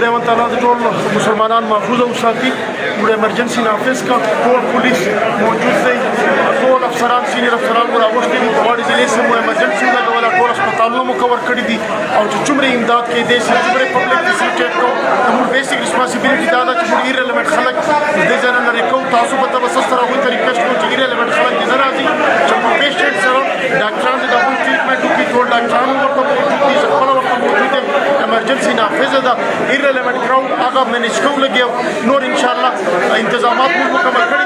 خدای من تعالی د ټول مسلمانان محفوظ وساتي. موږ ایمرجنسي نافذ کا ټول پولیس موجود دی، ټول افسران سینیر افسران مو راغوښتي دي، غواړي ضلع سم مو ایمرجنسي ولګوله، ټول هسپتالونه مو کور کړي دي او چې څومره امداد کېدی شي څومره پبلک فیسیلیټیټ کوو. زموږ بیسک ریسپانسبیلیټي دا ده چې موږ ایرلیونټ خلک دې ځای نه لرې کوو. تاسو به تبسس سره هغوی ته ریکویسټ کوو چې ایرلیونټ خلک دې نه راځي، چې په پیشنټ سره ډاکټران دې د هغوی ټریټمنټ وکړي. ټول ډاکټران ورته موجود دي، زه خپله ورته موجود یم. ایمرجنسي نافذه ده، ایرلیونټ کراوډ هغه مینیج کوو لګیا. نور انشاءالله انتظامات موږ مکمل کړي